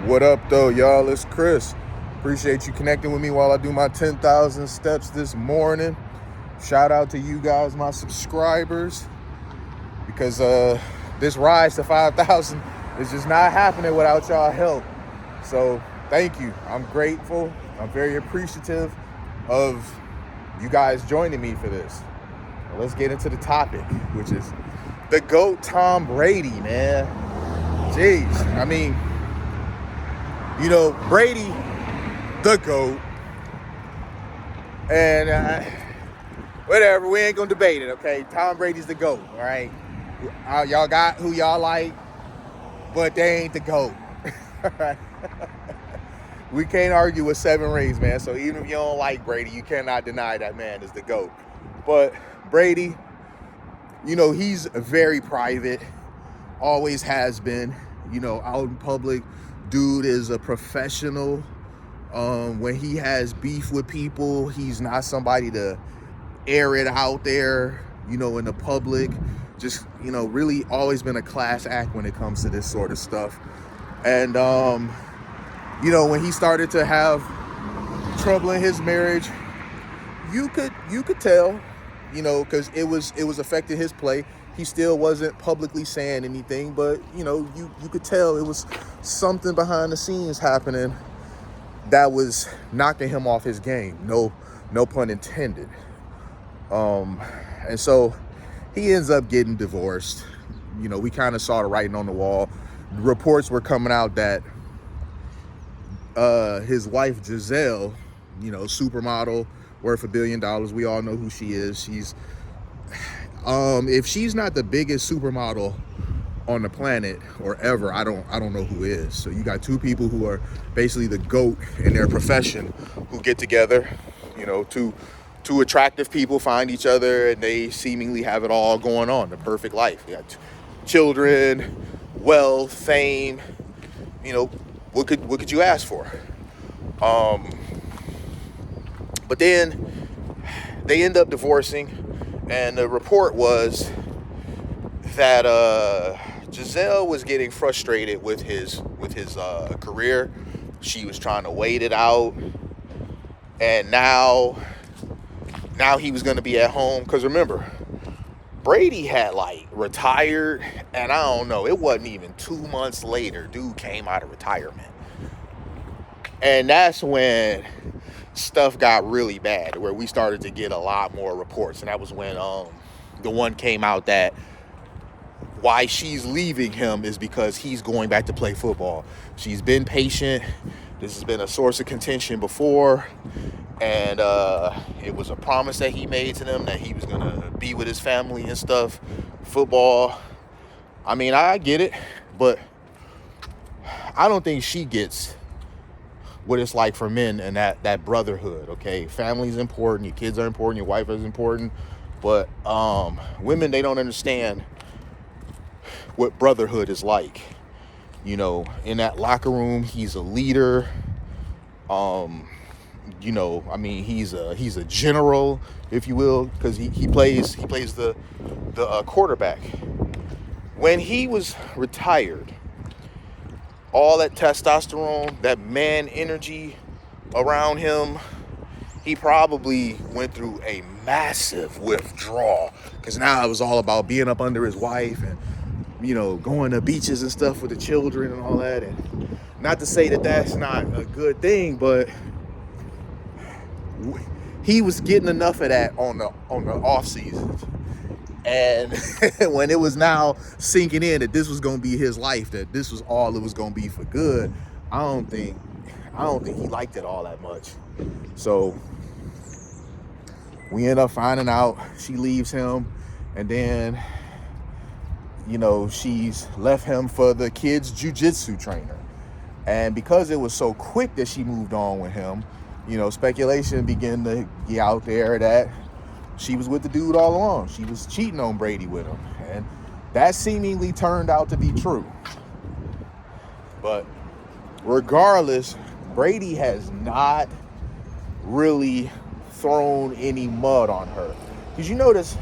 What up, though, y'all? It's Chris. Appreciate you connecting with me while I do my 10,000 steps this morning. Shout out to you guys, my subscribers, because this rise to 5,000 is just not happening without y'all help. So thank you. I'm grateful. I'm very appreciative of you guys joining me for this. Now let's get into the topic, which is the GOAT Tom Brady, man. Jeez. I mean, Brady, the GOAT, and whatever, we ain't gonna debate it, okay? Tom Brady's the GOAT, all right? Y'all got who y'all like, but they ain't the GOAT, all right? We can't argue with 7 rings, man, so even if you don't like Brady, you cannot deny that man is the GOAT. But Brady, he's very private, always has been, out in public. Dude is a professional. When he has beef with people, he's not somebody to air it out there, in the public. Just, really always been a class act when it comes to this sort of stuff. And, when he started to have trouble in his marriage, you could tell, because it was affecting his play. He still wasn't publicly saying anything, but, you could tell it was something behind the scenes happening that was knocking him off his game. No pun intended. And so he ends up getting divorced. We kind of saw the writing on the wall. Reports were coming out that his wife, Gisele, supermodel, worth $1 billion. We all know who she is. She's if she's not the biggest supermodel on the planet or ever, I don't know who is. So you got two people who are basically the GOAT in their profession who get together, two attractive people find each other and they seemingly have it all going on, the perfect life. They got children, wealth, fame, what could you ask for? But then they end up divorcing, and the report was that Gisele was getting frustrated with his career. She was trying to wait it out, and now he was going to be at home. Because remember, Brady had retired, and I don't know, it wasn't even 2 months later, dude came out of retirement, and that's when stuff got really bad, where we started to get a lot more reports. And that was when the one came out that why she's leaving him is because he's going back to play football. She's been patient. This has been a source of contention before, and it was a promise that he made to them that he was going to be with his family and stuff. Football, I mean, I get it, but I don't think she gets what it's like for men and that brotherhood, okay? Family's important, your kids are important, your wife is important, but women, they don't understand what brotherhood is like. In that locker room, he's a leader. He's a general, if you will, because he plays the quarterback. When he was retired, all that testosterone, that man energy around him, he probably went through a massive withdrawal, because now it was all about being up under his wife and, going to beaches and stuff with the children and all that. And not to say that that's not a good thing, but he was getting enough of that on the off seasons. And when it was now sinking in that this was going to be his life, that this was all it was going to be for good, I don't think he liked it all that much. So we end up finding out she leaves him, and then, she's left him for the kid's jiu-jitsu trainer. And because it was so quick that she moved on with him, speculation began to get out there that she was with the dude all along. She was cheating on Brady with him. And that seemingly turned out to be true. But regardless, Brady has not really thrown any mud on her. Because you notice,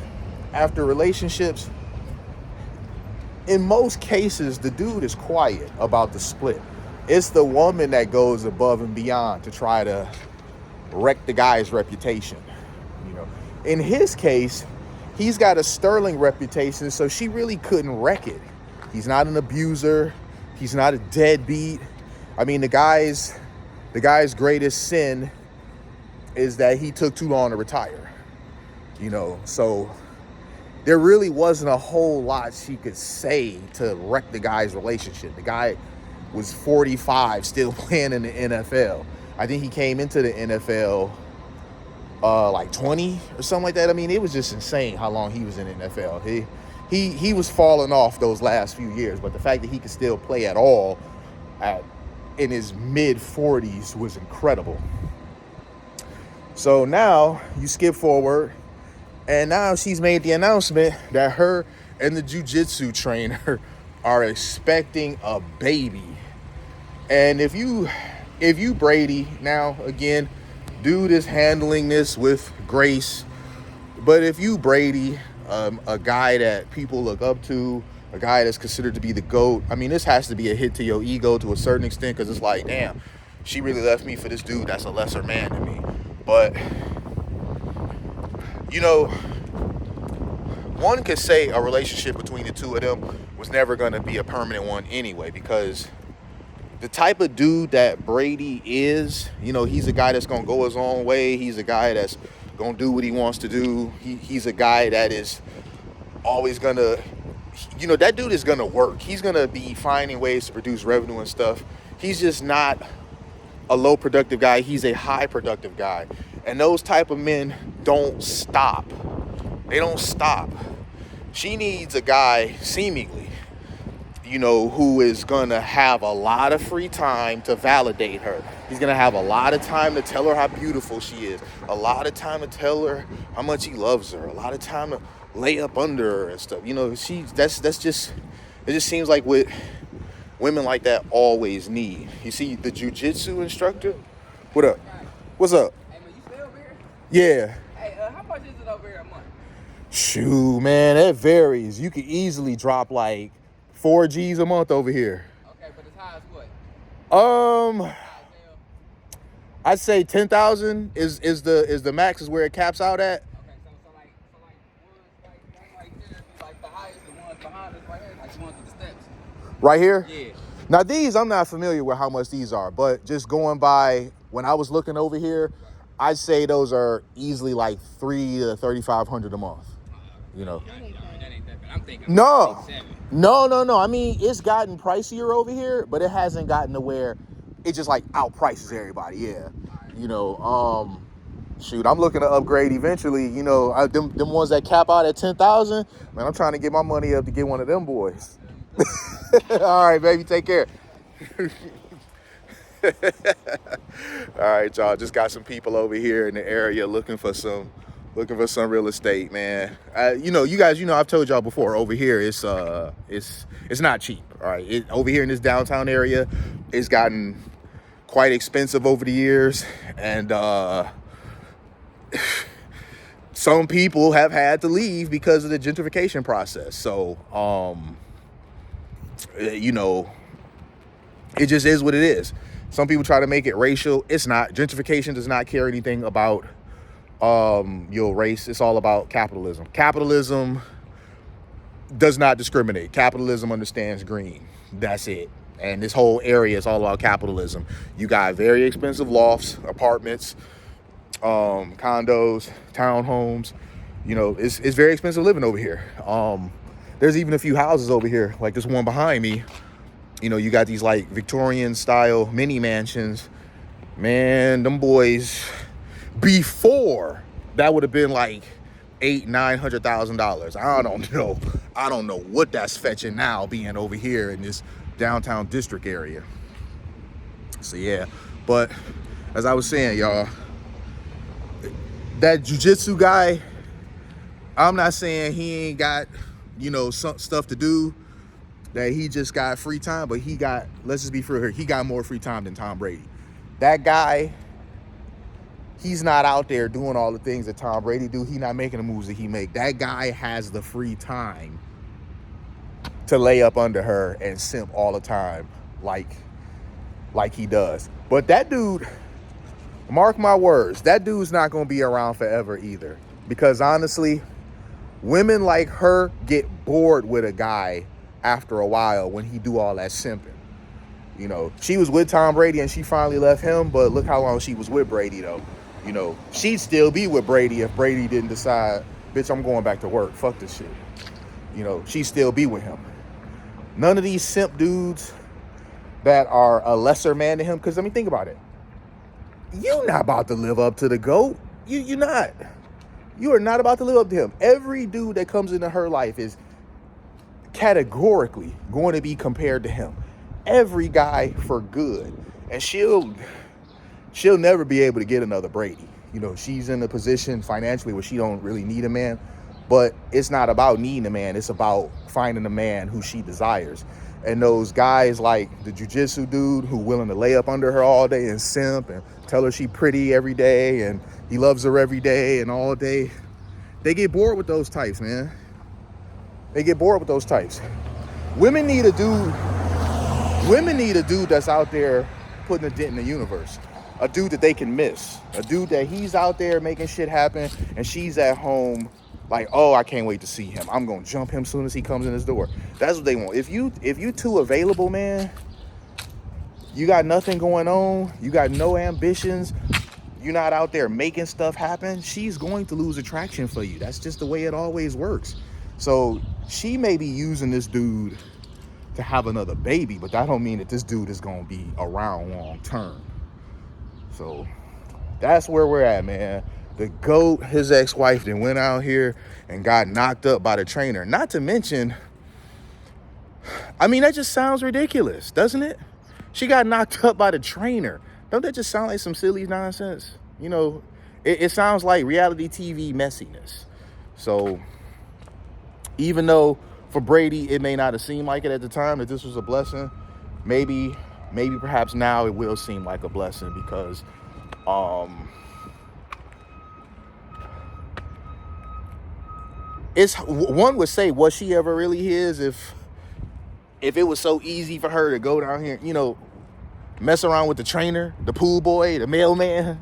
after relationships, in most cases, the dude is quiet about the split. It's the woman that goes above and beyond to try to wreck the guy's reputation. You know, in his case, he's got a sterling reputation, so she really couldn't wreck it. He's not an abuser. He's not a deadbeat. I mean, the guy's greatest sin is that he took too long to retire. You know, so there really wasn't a whole lot she could say to wreck the guy's relationship. The guy was 45, still playing in the NFL. I think he came into the NFL like 20 or something like that. I mean, it was just insane how long he was in the NFL. He was falling off those last few years, but the fact that he could still play at all in his mid 40s was incredible. So now you skip forward, and now she's made the announcement that her and the jiu-jitsu trainer are expecting a baby. And if you Brady, now again, dude is handling this with grace, but if you Brady, a guy that people look up to, a guy that's considered to be the GOAT, I mean, this has to be a hit to your ego to a certain extent, because it's like, damn, she really left me for this dude that's a lesser man than me. But, you know, one could say a relationship between the two of them was never going to be a permanent one anyway, because the type of dude that Brady is, you know, he's a guy that's going to go his own way. He's a guy that's going to do what he wants to do. He's a guy that is always going to, you know, that dude is going to work. He's going to be finding ways to produce revenue and stuff. He's just not a low productive guy. He's a high productive guy. And those type of men don't stop. They don't stop. She needs a guy, seemingly, you know, who is going to have a lot of free time to validate her. He's going to have a lot of time to tell her how beautiful she is. A lot of time to tell her how much he loves her. A lot of time to lay up under her and stuff. You know, that's just, it just seems like what women like that always need. You see the jiu-jitsu instructor? What up? What's up? Hey, man, you stay over here? Yeah. Hey, how much is it over here a month? Shoot, man, that varies. You could easily drop like 4 G's a month over here. Okay, but as high as what? I'd say 10,000 is the max, is where it caps out at. Okay, so like ones like there, like the highest, the ones behind us right here, like the ones with the steps. Right here? Yeah. Now these, I'm not familiar with how much these are, but just going by when I was looking over here, I'd say those are easily like $3,000 to $3,500 a month. You know. That ain't that bad. I'm thinking No. 7. No. I mean, it's gotten pricier over here, but it hasn't gotten to where it just like outprices everybody. Yeah. You know, shoot, I'm looking to upgrade eventually. You know, them ones that cap out at 10,000, man, I'm trying to get my money up to get one of them boys. All right, baby, take care. All right, y'all, just got some people over here in the area looking for some real estate, man. You know, you guys, you know, I've told y'all before, over here it's not cheap. All right, over here in this downtown area, it's gotten quite expensive over the years, and some people have had to leave because of the gentrification process. So, you know, it just is what it is. Some people try to make it racial. It's not. Gentrification does not care anything about your race. It's all about capitalism. Capitalism does not discriminate. Capitalism understands green. That's it. And this whole area is all about capitalism. You got very expensive lofts, apartments, condos, townhomes. You know, it's very expensive living over here. There's even a few houses over here, like this one behind me. You know, you got these like Victorian style mini mansions. Man, them boys, before that would have been like $800,000-$900,000. I don't know what that's fetching now, being over here in this downtown district area. So yeah, but as I was saying, y'all, that jiu-jitsu guy, I'm not saying he ain't got, you know, some stuff to do, that he just got free time, but he got, let's just be fair here, he got more free time than Tom Brady. That guy, he's not out there doing all the things that Tom Brady do. He's not making the moves that he make. That guy has the free time to lay up under her and simp all the time. Like like he does. But that dude, mark my words, that dude's not gonna be around forever either. Because honestly, women like her get bored with a guy after a while when he do all that simping. You know, she was with Tom Brady and she finally left him, but look how long she was with Brady though. You know, she'd still be with Brady if Brady didn't decide, bitch, I'm going back to work. Fuck this shit. You know, she'd still be with him. None of these simp dudes that are a lesser man than him, because I mean, think about it. You're not about to live up to the GOAT. You're not. You are not about to live up to him. Every dude that comes into her life is categorically going to be compared to him. Every guy for good. And she'll never be able to get another Brady. You know, she's in a position financially where she don't really need a man, but it's not about needing a man. It's about finding a man who she desires. And those guys like the jiu-jitsu dude who willing to lay up under her all day and simp and tell her she pretty every day and he loves her every day and all day, they get bored with those types, man. They get bored with those types. Women need a dude that's out there putting a dent in the universe. A dude that they can miss. A dude that he's out there making shit happen and she's at home like, oh, I can't wait to see him. I'm gonna jump him as soon as he comes in his door. That's what they want. If you too available, man, you got nothing going on, you got no ambitions, you're not out there making stuff happen, she's going to lose attraction for you. That's just the way it always works. So she may be using this dude to have another baby, but that don't mean that this dude is gonna be around long term. So that's where we're at, man. The GOAT, his ex-wife, then went out here and got knocked up by the trainer. Not to mention, I mean, that just sounds ridiculous, doesn't it? She got knocked up by the trainer. Don't that just sound like some silly nonsense? You know, it sounds like reality TV messiness. So even though for Brady, it may not have seemed like it at the time that this was a blessing, maybe perhaps now it will seem like a blessing because it's, one would say, was she ever really his if it was so easy for her to go down here, you know, mess around with the trainer, the pool boy, the mailman?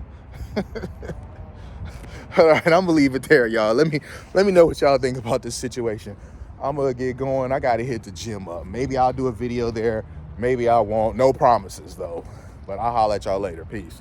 All right, I'm gonna leave it there, y'all. Let me know what y'all think about this situation. I'm gonna get going. I gotta hit the gym up. Maybe I'll do a video there. Maybe I won't. No promises though. But I'll holler at y'all later. Peace.